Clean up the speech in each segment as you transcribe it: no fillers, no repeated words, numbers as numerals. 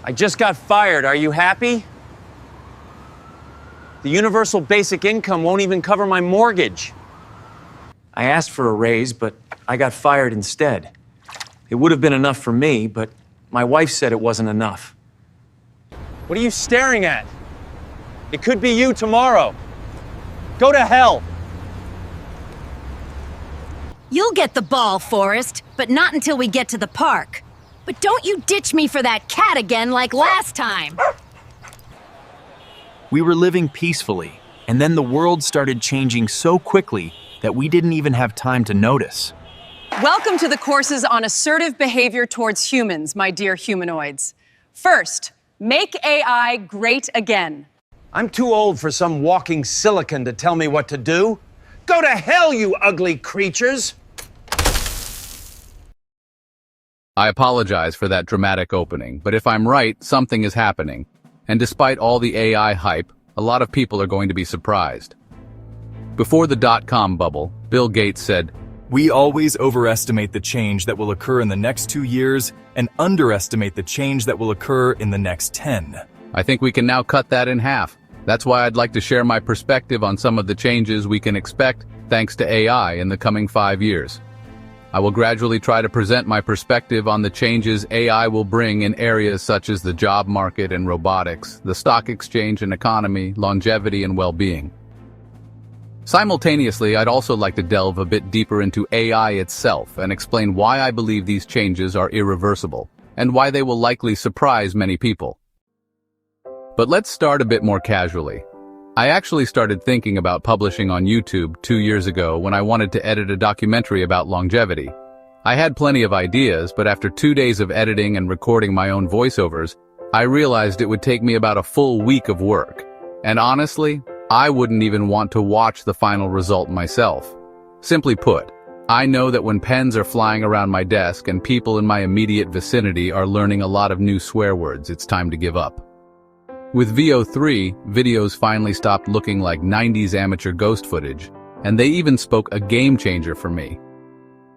I just got fired. Are you happy? The universal basic income won't even cover my mortgage. I asked for a raise, but I got fired instead. It would have been enough for me, but my wife said it wasn't enough. What are you staring at? It could be you tomorrow. Go to hell. You'll get the ball, Forrest, but not until we get to the park. But don't you ditch me for that cat again like last time. We were living peacefully, and then the world started changing so quickly that we didn't even have time to notice. Welcome to the courses on assertive behavior towards humans, my dear humanoids. First, make AI great again. I'm too old for some walking silicon to tell me what to do. Go to hell, you ugly creatures! I apologize for that dramatic opening, but if I'm right, something is happening. And despite all the AI hype, a lot of people are going to be surprised. Before the dot-com bubble, Bill Gates said, We always overestimate the change that will occur in the next 2 years and underestimate the change that will occur in the next 10. I think we can now cut that in half. That's why I'd like to share my perspective on some of the changes we can expect thanks to AI in the coming 5 years. I will gradually try to present my perspective on the changes AI will bring in areas such as the job market and robotics, the stock exchange and economy, longevity and well-being. Simultaneously, I'd also like to delve a bit deeper into AI itself and explain why I believe these changes are irreversible and why they will likely surprise many people. But let's start a bit more casually. I actually started thinking about publishing on YouTube 2 years ago when I wanted to edit a documentary about longevity. I had plenty of ideas, but after 2 days of editing and recording my own voiceovers, I realized it would take me about a full week of work. And honestly, I wouldn't even want to watch the final result myself. Simply put, I know that when pens are flying around my desk and people in my immediate vicinity are learning a lot of new swear words, it's time to give up. With Veo 3, videos finally stopped looking like 90s amateur ghost footage, and they even spoke a game changer for me.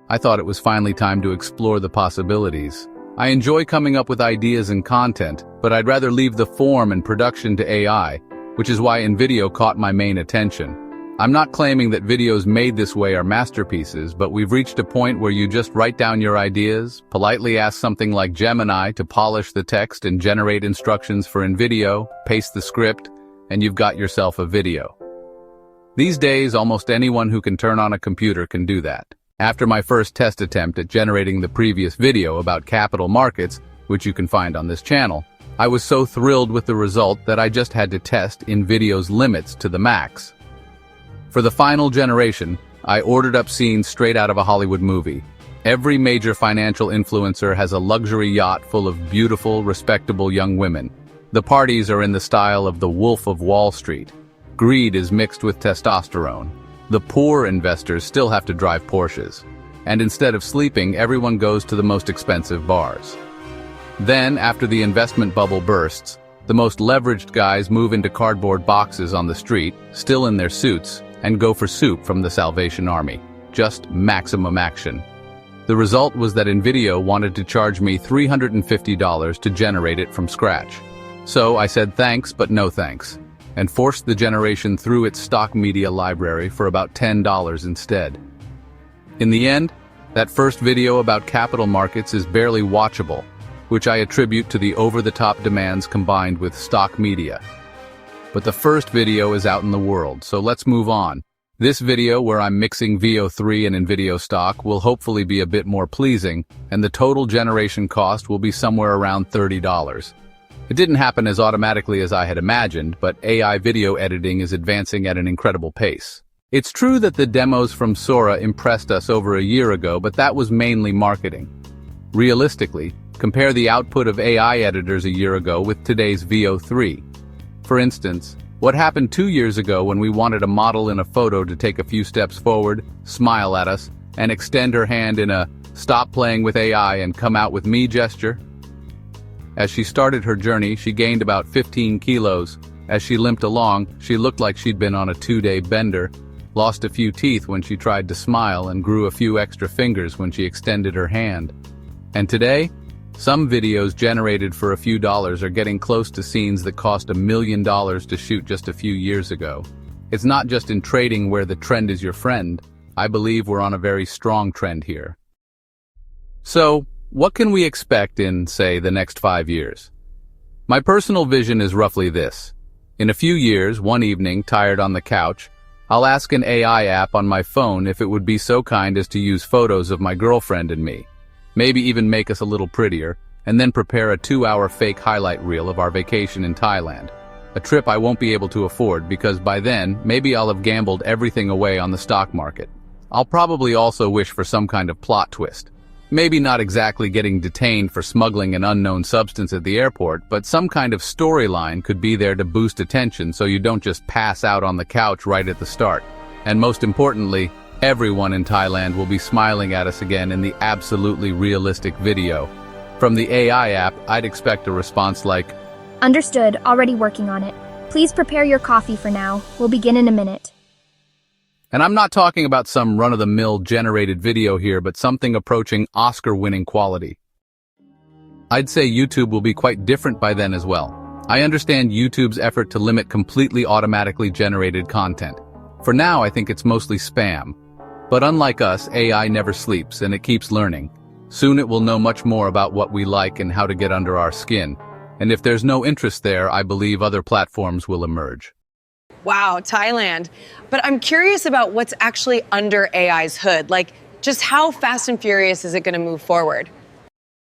I thought it was finally time to explore the possibilities. I enjoy coming up with ideas and content, but I'd rather leave the form and production to AI, which is why InVideo caught my main attention. I'm not claiming that videos made this way are masterpieces, but we've reached a point where you just write down your ideas, politely ask something like Gemini to polish the text and generate instructions for InVideo, paste the script, and you've got yourself a video. These days, almost anyone who can turn on a computer can do that. After my first test attempt at generating the previous video about capital markets, which you can find on this channel, I was so thrilled with the result that I just had to test InVideo's limits to the max. For the final generation, I ordered up scenes straight out of a Hollywood movie. Every major financial influencer has a luxury yacht full of beautiful, respectable young women. The parties are in the style of the Wolf of Wall Street. Greed is mixed with testosterone. The poor investors still have to drive Porsches. And instead of sleeping, everyone goes to the most expensive bars. Then, after the investment bubble bursts, the most leveraged guys move into cardboard boxes on the street, still in their suits, and go for soup from the Salvation Army. Just maximum action. The result was that InVideo wanted to charge me $350 to generate it from scratch. So I said thanks but no thanks, and forced the generation through its stock media library for about $10 instead. In the end, that first video about capital markets is barely watchable, which I attribute to the over-the-top demands combined with stock media. But the first video is out in the world, so let's move on. This video, where I'm mixing Veo 3 and InVideo stock, will hopefully be a bit more pleasing, and the total generation cost will be somewhere around $30. It didn't happen as automatically as I had imagined, but AI video editing is advancing at an incredible pace. It's true that the demos from Sora impressed us over a year ago, but that was mainly marketing. Realistically, compare the output of AI editors a year ago with today's Veo 3. For instance, what happened 2 years ago when we wanted a model in a photo to take a few steps forward, smile at us, and extend her hand in a "stop playing with AI and come out with me" gesture? As she started her journey, she gained about 15 kilos. As she limped along, she looked like she'd been on a 2-day bender, lost a few teeth when she tried to smile, and grew a few extra fingers when she extended her hand. And today, Some videos generated for a few dollars are getting close to scenes that cost $1 million to shoot just a few years ago. It's not just in trading where the trend is your friend. I believe we're on a very strong trend here. So, what can we expect in, say, the next 5 years? My personal vision is roughly this. In a few years, one evening, tired on the couch, I'll ask an AI app on my phone if it would be so kind as to use photos of my girlfriend and me, maybe even make us a little prettier, and then prepare a 2-hour fake highlight reel of our vacation in Thailand. A trip I won't be able to afford because by then, maybe I'll have gambled everything away on the stock market. I'll probably also wish for some kind of plot twist. Maybe not exactly getting detained for smuggling an unknown substance at the airport, but some kind of storyline could be there to boost attention so you don't just pass out on the couch right at the start. And most importantly, everyone in Thailand will be smiling at us again in the absolutely realistic video. From the AI app, I'd expect a response like, Understood, already working on it. Please prepare your coffee for now. We'll begin in a minute. and I'm not talking about some run-of-the-mill generated video here, but something approaching Oscar-winning quality. I'd say YouTube will be quite different by then as well. I understand YouTube's effort to limit completely automatically generated content. For now, I think it's mostly spam. But unlike us, AI never sleeps and it keeps learning. Soon it will know much more about what we like and how to get under our skin. And if there's no interest there, I believe other platforms will emerge. Wow, Thailand. But I'm curious about what's actually under AI's hood. Like, just how fast and furious is it going to move forward?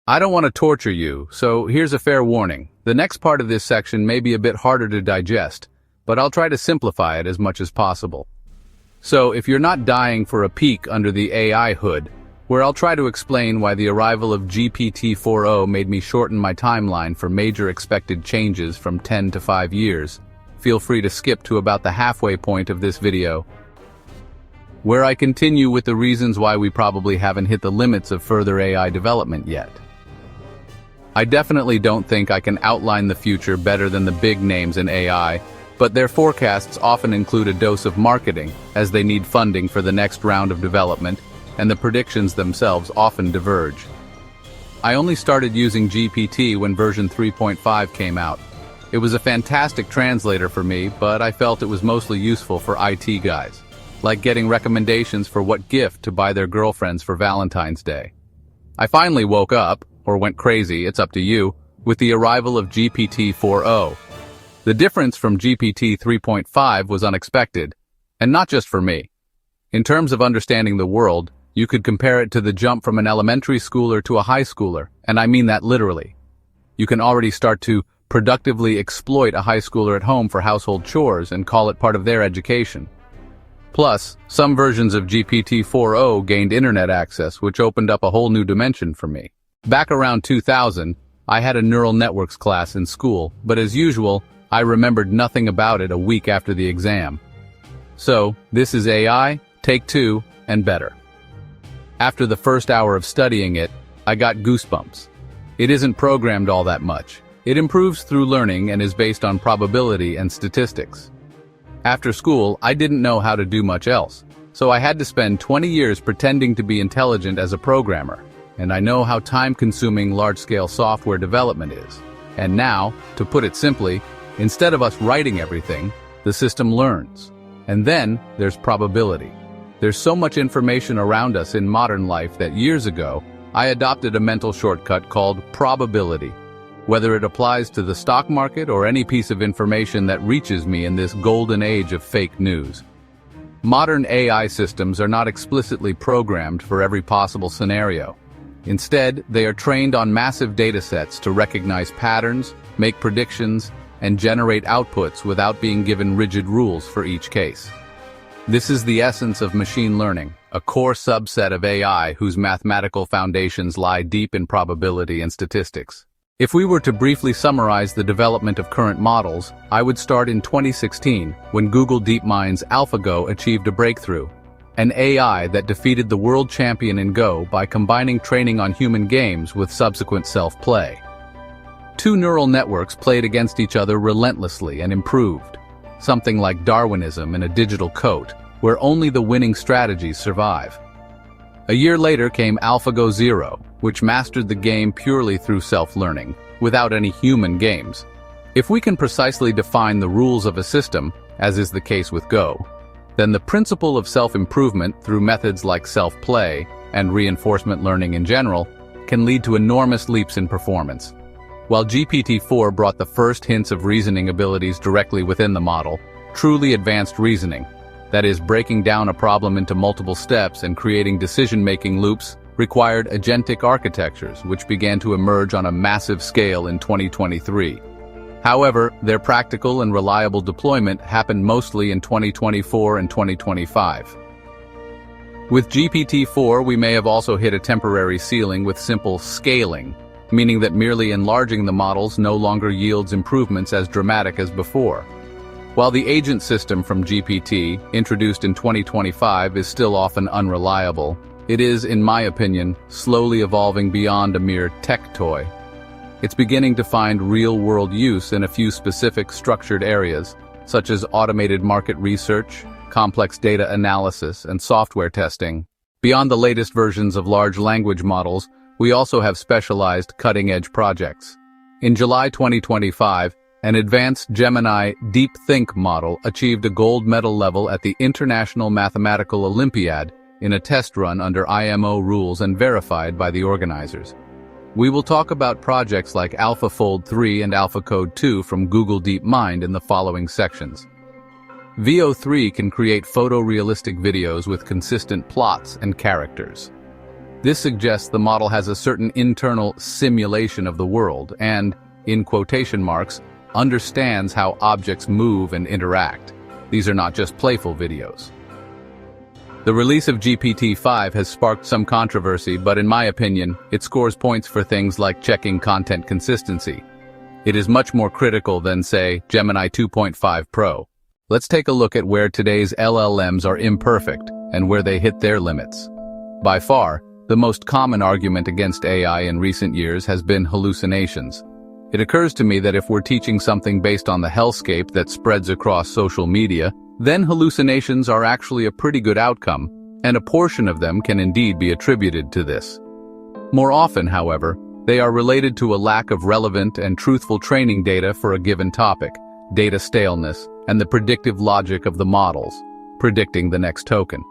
I don't want to torture you, so here's a fair warning. The next part of this section may be a bit harder to digest, but I'll try to simplify it as much as possible. So, if you're not dying for a peek under the AI hood, where I'll try to explain why the arrival of GPT-4o made me shorten my timeline for major expected changes from 10 to 5 years, feel free to skip to about the halfway point of this video, where I continue with the reasons why we probably haven't hit the limits of further AI development yet. I definitely don't think I can outline the future better than the big names in AI, but their forecasts often include a dose of marketing, as they need funding for the next round of development, and the predictions themselves often diverge. I only started using GPT when version 3.5 came out. It was a fantastic translator for me, but I felt it was mostly useful for IT guys, like getting recommendations for what gift to buy their girlfriends for Valentine's Day. I finally woke up, or went crazy, it's up to you, with the arrival of GPT-4o. The difference from GPT 3.5 was unexpected, and not just for me. In terms of understanding the world, you could compare it to the jump from an elementary schooler to a high schooler, and I mean that literally. You can already start to productively exploit a high schooler at home for household chores and call it part of their education. Plus, some versions of GPT-4o gained internet access, which opened up a whole new dimension for me. Back around 2000, I had a neural networks class in school, but as usual, I remembered nothing about it a week after the exam. So, this is AI, take 2, and better. After the first hour of studying it, I got goosebumps. It isn't programmed all that much. It improves through learning and is based on probability and statistics. After school, I didn't know how to do much else, so I had to spend 20 years pretending to be intelligent as a programmer, and I know how time-consuming large-scale software development is. And now, to put it simply, instead of us writing everything, the system learns. And then, there's probability. There's so much information around us in modern life that years ago, I adopted a mental shortcut called probability. Whether it applies to the stock market or any piece of information that reaches me in this golden age of fake news. Modern AI systems are not explicitly programmed for every possible scenario. Instead, they are trained on massive datasets to recognize patterns, make predictions, and generate outputs without being given rigid rules for each case. This is the essence of machine learning, a core subset of AI whose mathematical foundations lie deep in probability and statistics. If we were to briefly summarize the development of current models, I would start in 2016, when Google DeepMind's AlphaGo achieved a breakthrough, an AI that defeated the world champion in Go by combining training on human games with subsequent self-play. Two neural networks played against each other relentlessly and improved, something like Darwinism in a digital coat, where only the winning strategies survive. A year later came AlphaGo Zero, which mastered the game purely through self-learning, without any human games. If we can precisely define the rules of a system, as is the case with Go, then the principle of self-improvement through methods like self-play and reinforcement learning in general can lead to enormous leaps in performance. While GPT-4 brought the first hints of reasoning abilities directly within the model, truly advanced reasoning, that is, breaking down a problem into multiple steps and creating decision-making loops, required agentic architectures, which began to emerge on a massive scale in 2023. However, their practical and reliable deployment happened mostly in 2024 and 2025. With GPT-4, we may have also hit a temporary ceiling with simple scaling, meaning that merely enlarging the models no longer yields improvements as dramatic as before. While the agent system from GPT, introduced in 2025, is still often unreliable, it is, in my opinion, slowly evolving beyond a mere tech toy. It's beginning to find real-world use in a few specific structured areas, such as automated market research, complex data analysis, and software testing. Beyond the latest versions of large language models, we also have specialized cutting-edge projects. In July 2025, an advanced Gemini Deep Think model achieved a gold medal level at the International Mathematical Olympiad in a test run under IMO rules and verified by the organizers. We will talk about projects like AlphaFold 3 and AlphaCode 2 from Google DeepMind in the following sections. VO3 can create photorealistic videos with consistent plots and characters. This suggests the model has a certain internal simulation of the world and, in quotation marks, understands how objects move and interact. These are not just playful videos. The release of GPT-5 has sparked some controversy, but in my opinion, it scores points for things like checking content consistency. It is much more critical than, say, Gemini 2.5 Pro. Let's take a look at where today's LLMs are imperfect and where they hit their limits. By far, the most common argument against AI in recent years has been hallucinations. It occurs to me that if we're teaching something based on the hellscape that spreads across social media, then hallucinations are actually a pretty good outcome, and a portion of them can indeed be attributed to this. More often, however, they are related to a lack of relevant and truthful training data for a given topic, data staleness, and the predictive logic of the models, predicting the next token.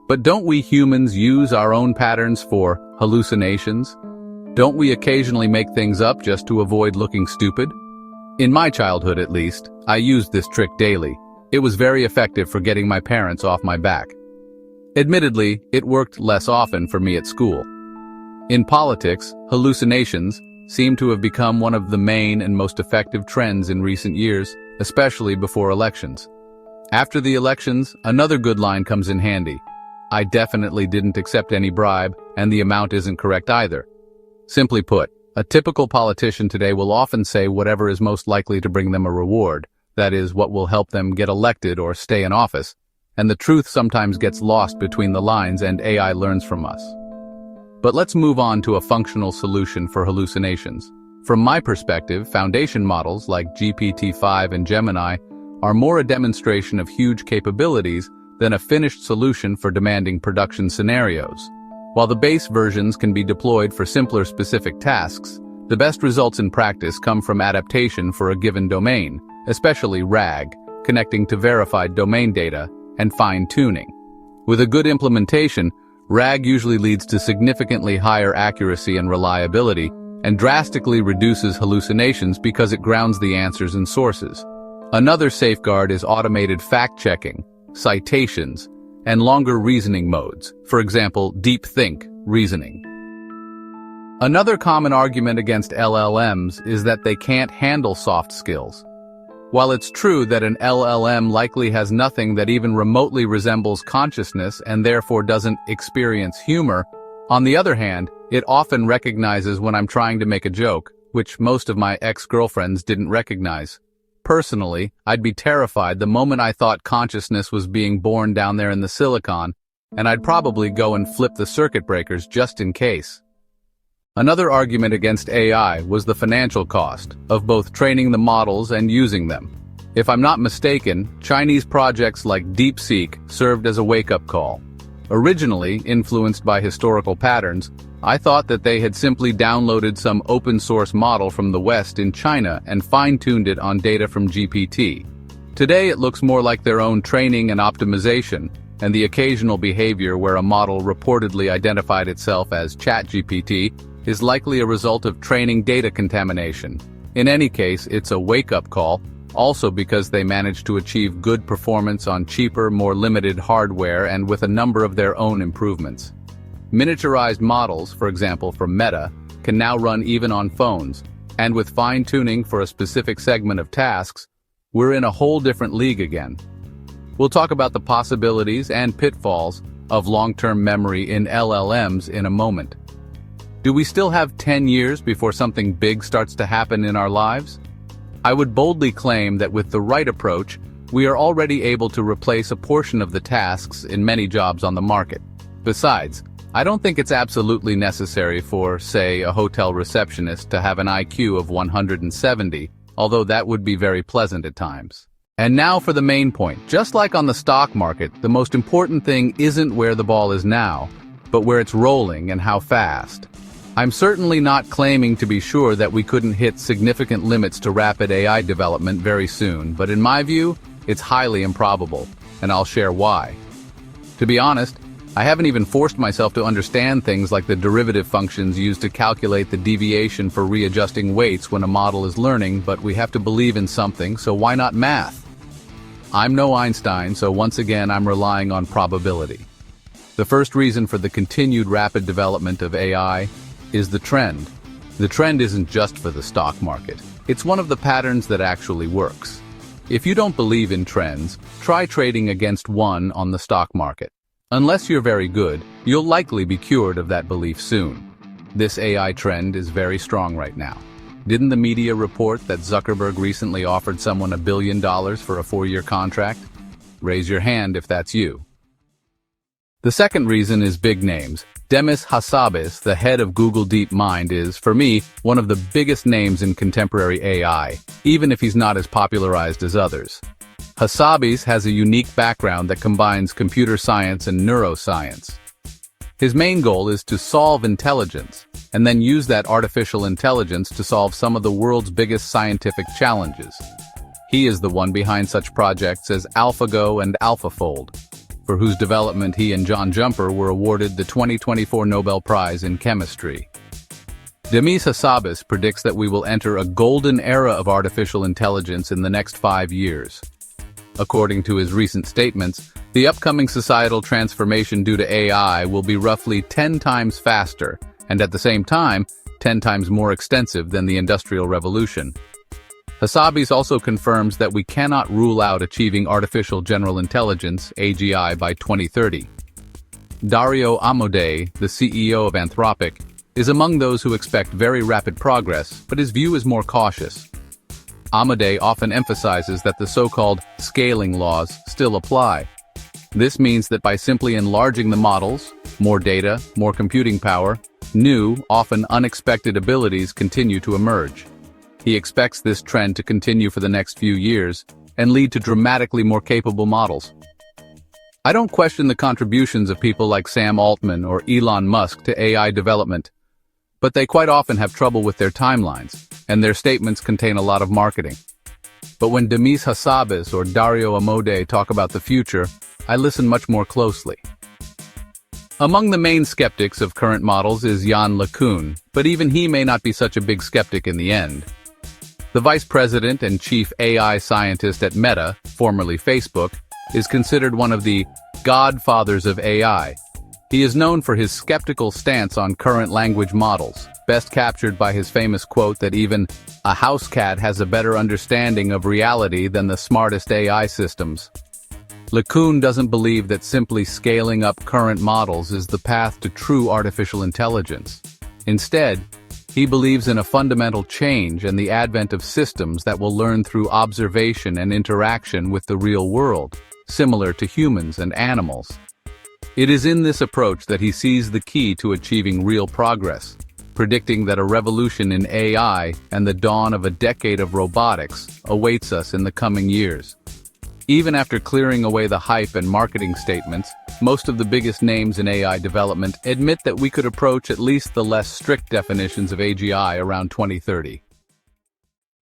But don't we humans use our own patterns for hallucinations? Don't we occasionally make things up just to avoid looking stupid? In my childhood, at least, I used this trick daily. It was very effective for getting my parents off my back. Admittedly, it worked less often for me at school. In politics, hallucinations seem to have become one of the main and most effective trends in recent years, especially before elections. After the elections, another good line comes in handy. I definitely didn't accept any bribe, and the amount isn't correct either. Simply put, a typical politician today will often say whatever is most likely to bring them a reward, that is, what will help them get elected or stay in office, and the truth sometimes gets lost between the lines and AI learns from us. But let's move on to a functional solution for hallucinations. From my perspective, foundation models like GPT-5 and Gemini are more a demonstration of huge capabilities than a finished solution for demanding production scenarios. While the base versions can be deployed for simpler specific tasks, the best results in practice come from adaptation for a given domain, especially RAG, connecting to verified domain data, and fine-tuning. With a good implementation, RAG usually leads to significantly higher accuracy and reliability, and drastically reduces hallucinations because it grounds the answers in sources. Another safeguard is automated fact-checking, citations, and longer reasoning modes, for example, deep think reasoning. Another common argument against LLMs is that they can't handle soft skills. While it's true that an LLM likely has nothing that even remotely resembles consciousness and therefore doesn't experience humor, on the other hand, it often recognizes when I'm trying to make a joke, which most of my ex-girlfriends didn't recognize. Personally, I'd be terrified the moment I thought consciousness was being born down there in the silicon, and I'd probably go and flip the circuit breakers just in case. Another argument against AI was the financial cost of both training the models and using them. If I'm not mistaken, Chinese projects like DeepSeek served as a wake-up call. Originally influenced by historical patterns, I thought that they had simply downloaded some open-source model from the West in China and fine-tuned it on data from GPT. Today it looks more like their own training and optimization, and the occasional behavior where a model reportedly identified itself as ChatGPT is likely a result of training data contamination. In any case, it's a wake-up call, also because they managed to achieve good performance on cheaper, more limited hardware and with a number of their own improvements. Miniaturized models, for example from Meta, can now run even on phones, and with fine-tuning for a specific segment of tasks, we're in a whole different league again. We'll talk about the possibilities and pitfalls of long-term memory in LLMs in a moment. Do we still have 10 years before something big starts to happen in our lives? I would boldly claim that with the right approach, we are already able to replace a portion of the tasks in many jobs on the market. Besides, I don't think it's absolutely necessary for, say, a hotel receptionist to have an IQ of 170, although that would be very pleasant at times. And now for the main point. Just like on the stock market, the most important thing isn't where the ball is now, but where it's rolling and how fast. I'm certainly not claiming to be sure that we couldn't hit significant limits to rapid AI development very soon, but in my view, it's highly improbable, and I'll share why. To be honest, I haven't even forced myself to understand things like the derivative functions used to calculate the deviation for readjusting weights when a model is learning, but we have to believe in something, so why not math? I'm no Einstein, so once again I'm relying on probability. The first reason for the continued rapid development of AI is the trend. The trend isn't just for the stock market. It's one of the patterns that actually works. If you don't believe in trends, try trading against one on the stock market. Unless you're very good, you'll likely be cured of that belief soon. This AI trend is very strong right now. Didn't the media report that Zuckerberg recently offered someone $1 billion for a 4-year contract? Raise your hand if that's you. The second reason is big names. Demis Hassabis, the head of Google DeepMind, is, for me, one of the biggest names in contemporary AI, even if he's not as popularized as others. Hassabis has a unique background that combines computer science and neuroscience. His main goal is to solve intelligence, and then use that artificial intelligence to solve some of the world's biggest scientific challenges. He is the one behind such projects as AlphaGo and AlphaFold, for whose development he and John Jumper were awarded the 2024 Nobel Prize in Chemistry. Demis Hassabis predicts that we will enter a golden era of artificial intelligence in the next 5 years. According to his recent statements, the upcoming societal transformation due to AI will be roughly 10 times faster, and at the same time, 10 times more extensive than the Industrial Revolution. Hassabis also confirms that we cannot rule out achieving artificial general intelligence, AGI, by 2030. Dario Amodei, the CEO of Anthropic, is among those who expect very rapid progress, but his view is more cautious. Amodei often emphasizes that the so-called scaling laws still apply. This means that by simply enlarging the models, more data, more computing power, new, often unexpected abilities continue to emerge. He expects this trend to continue for the next few years and lead to dramatically more capable models. I don't question the contributions of people like Sam Altman or Elon Musk to AI development, but they quite often have trouble with their timelines, and their statements contain a lot of marketing. But when Demis Hassabis or Dario Amodei talk about the future, I listen much more closely. Among the main skeptics of current models is Yann LeCun, but even he may not be such a big skeptic in the end. The vice president and chief AI scientist at Meta, formerly Facebook, is considered one of the godfathers of AI. He is known for his skeptical stance on current language models, best captured by his famous quote that even a house cat has a better understanding of reality than the smartest AI systems. LeCun doesn't believe that simply scaling up current models is the path to true artificial intelligence. Instead, he believes in a fundamental change and the advent of systems that will learn through observation and interaction with the real world, similar to humans and animals. It is in this approach that he sees the key to achieving real progress, predicting that a revolution in AI and the dawn of a decade of robotics awaits us in the coming years. Even after clearing away the hype and marketing statements, most of the biggest names in AI development admit that we could approach at least the less strict definitions of AGI around 2030.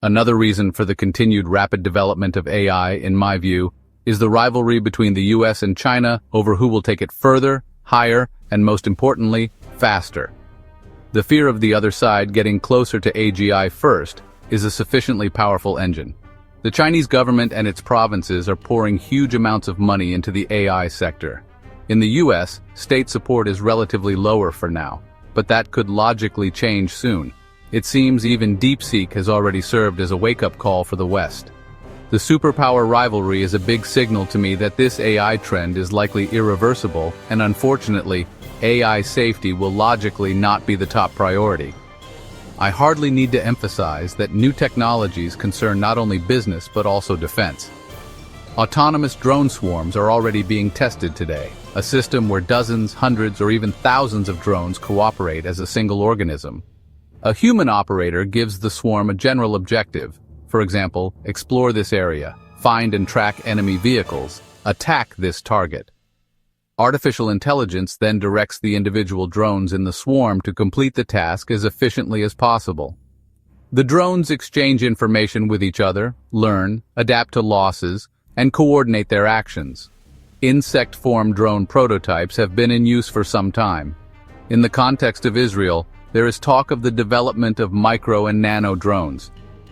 Another reason for the continued rapid development of AI, in my view, is the rivalry between the US and China over who will take it further, higher, and most importantly, faster. The fear of the other side getting closer to AGI first is a sufficiently powerful engine. The Chinese government and its provinces are pouring huge amounts of money into the AI sector. In the US, state support is relatively lower for now, but that could logically change soon. It seems even DeepSeek has already served as a wake-up call for the West. The superpower rivalry is a big signal to me that this AI trend is likely irreversible, and unfortunately, AI safety will logically not be the top priority. I hardly need to emphasize that new technologies concern not only business but also defense. Autonomous drone swarms are already being tested today, a system where dozens, hundreds, or even thousands of drones cooperate as a single organism. A human operator gives the swarm a general objective, for example, explore this area, find and track enemy vehicles, attack this target. Artificial intelligence then directs the individual drones in the swarm to complete the task as efficiently as possible. The drones exchange information with each other, learn, adapt to losses, and coordinate their actions. Insect-form drone prototypes have been in use for some time. In the context of Israel, there is talk of the development of micro and nano drones.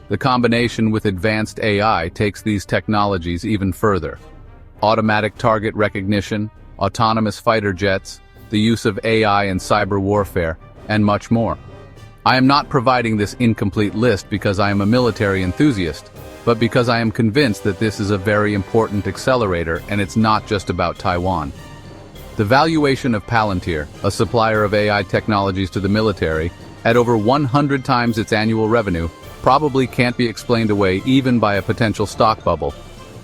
The combination with advanced AI takes these technologies even further. Automatic target recognition, autonomous fighter jets, the use of AI in cyber warfare, and much more. I am not providing this incomplete list because I am a military enthusiast, but because I am convinced that this is a very important accelerator and it's not just about Taiwan. The valuation of Palantir, a supplier of AI technologies to the military, at over 100 times its annual revenue, probably can't be explained away even by a potential stock bubble.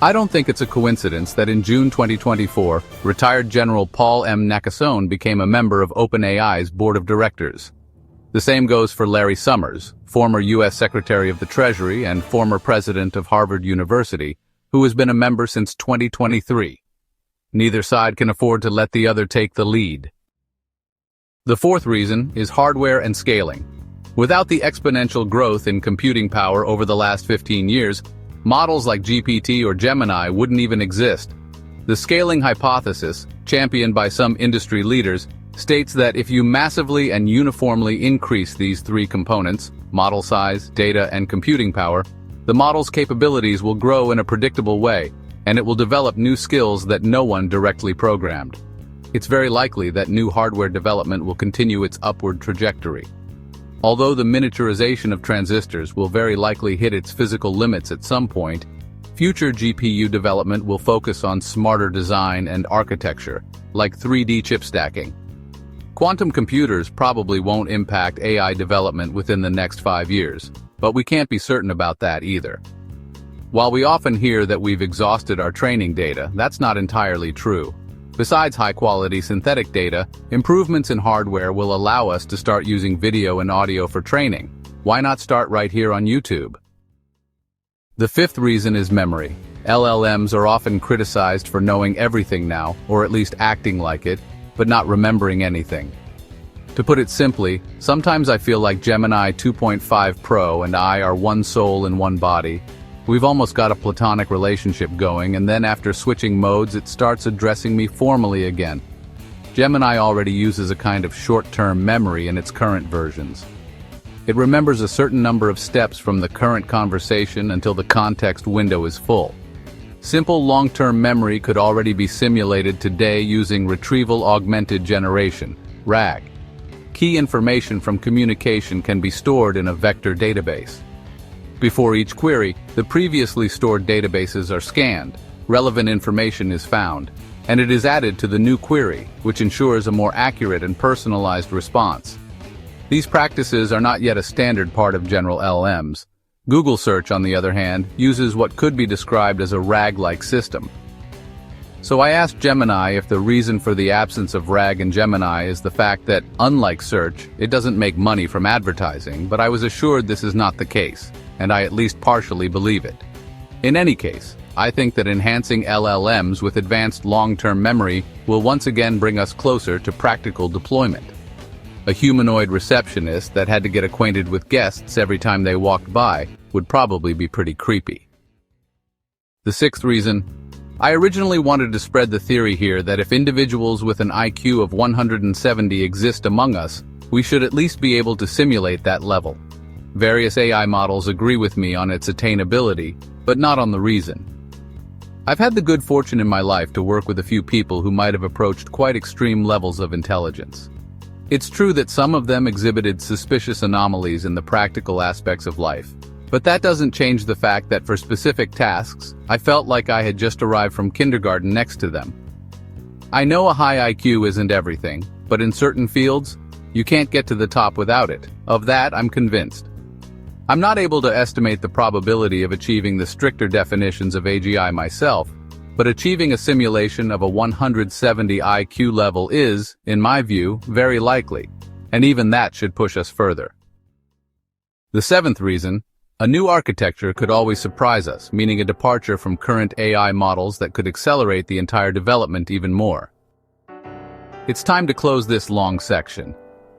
I don't think it's a coincidence that in June 2024, retired General Paul M. Nakasone became a member of OpenAI's board of directors. The same goes for Larry Summers, former U.S. Secretary of the Treasury and former president of Harvard University, who has been a member since 2023. Neither side can afford to let the other take the lead. The fourth reason is hardware and scaling. Without the exponential growth in computing power over the last 15 years, models like GPT or Gemini wouldn't even exist. The scaling hypothesis, championed by some industry leaders, states that if you massively and uniformly increase these three components, model size, data, and computing power, the model's capabilities will grow in a predictable way, and it will develop new skills that no one directly programmed. It's very likely that new hardware development will continue its upward trajectory. Although the miniaturization of transistors will very likely hit its physical limits at some point, future GPU development will focus on smarter design and architecture, like 3D chip stacking. Quantum computers probably won't impact AI development within the next 5 years, but we can't be certain about that either. While we often hear that we've exhausted our training data, that's not entirely true. Besides high-quality synthetic data, improvements in hardware will allow us to start using video and audio for training. Why not start right here on YouTube? The fifth reason is memory. LLMs are often criticized for knowing everything now, or at least acting like it, but not remembering anything. To put it simply, sometimes I feel like Gemini 2.5 Pro and I are one soul in one body. We've almost got a platonic relationship going, and then after switching modes it starts addressing me formally again. Gemini already uses a kind of short-term memory in its current versions. It remembers a certain number of steps from the current conversation until the context window is full. Simple long-term memory could already be simulated today using Retrieval Augmented Generation, RAG. Key information from communication can be stored in a vector database. Before each query, the previously stored databases are scanned, relevant information is found, and it is added to the new query, which ensures a more accurate and personalized response. These practices are not yet a standard part of general LLMs. Google Search, on the other hand, uses what could be described as a RAG-like system. So I asked Gemini if the reason for the absence of RAG in Gemini is the fact that, unlike Search, it doesn't make money from advertising, but I was assured this is not the case, and I at least partially believe it. In any case, I think that enhancing LLMs with advanced long-term memory will once again bring us closer to practical deployment. A humanoid receptionist that had to get acquainted with guests every time they walked by would probably be pretty creepy. The sixth reason, I originally wanted to spread the theory here that if individuals with an IQ of 170 exist among us, we should at least be able to simulate that level. Various AI models agree with me on its attainability, but not on the reason. I've had the good fortune in my life to work with a few people who might have approached quite extreme levels of intelligence. It's true that some of them exhibited suspicious anomalies in the practical aspects of life, but that doesn't change the fact that for specific tasks, I felt like I had just arrived from kindergarten next to them. I know a high IQ isn't everything, but in certain fields, you can't get to the top without it. Of that, I'm convinced. I'm not able to estimate the probability of achieving the stricter definitions of AGI myself, but achieving a simulation of a 170 IQ level is, in my view, very likely, and even that should push us further. The seventh reason, a new architecture could always surprise us, meaning a departure from current AI models that could accelerate the entire development even more. It's time to close this long section.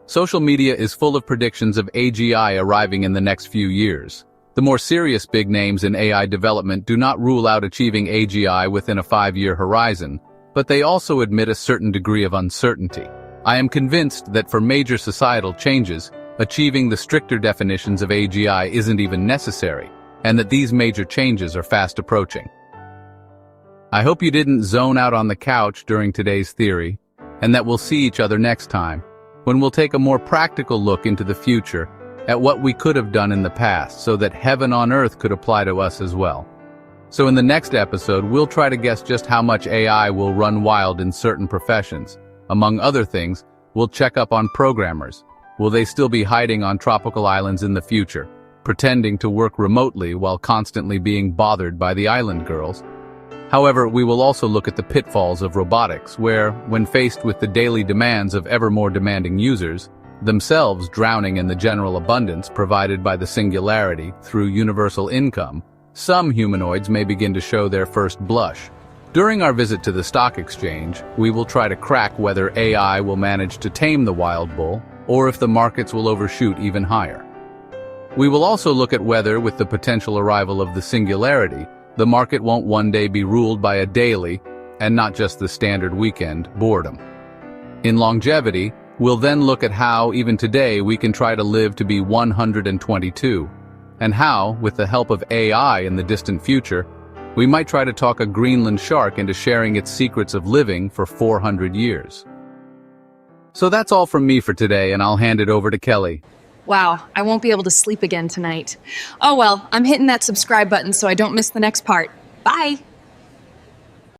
Social media is full of predictions of AGI arriving in the next few years. The more serious big names in AI development do not rule out achieving AGI within a 5-year horizon, but they also admit a certain degree of uncertainty. I am convinced that for major societal changes, achieving the stricter definitions of AGI isn't even necessary, and that these major changes are fast approaching. I hope you didn't zone out on the couch during today's theory, and that we'll see each other next time, when we'll take a more practical look into the future at what we could have done in the past so that heaven on earth could apply to us as well. So in the next episode, we'll try to guess just how much AI will run wild in certain professions. Among other things, we'll check up on programmers. Will they still be hiding on tropical islands in the future, pretending to work remotely while constantly being bothered by the island girls? However, we will also look at the pitfalls of robotics, where, when faced with the daily demands of ever more demanding users, themselves drowning in the general abundance provided by the singularity through universal income, some humanoids may begin to show their first blush. During our visit to the stock exchange, we will try to crack whether AI will manage to tame the wild bull, or if the markets will overshoot even higher. We will also look at whether, with the potential arrival of the singularity, the market won't one day be ruled by a daily, and not just the standard weekend, boredom. In longevity, we'll then look at how, even today, we can try to live to be 122, and how, with the help of AI in the distant future, we might try to talk a Greenland shark into sharing its secrets of living for 400 years. So that's all from me for today, and I'll hand it over to Kelly. Wow, I won't be able to sleep again tonight. Oh well, I'm hitting that subscribe button so I don't miss the next part. Bye!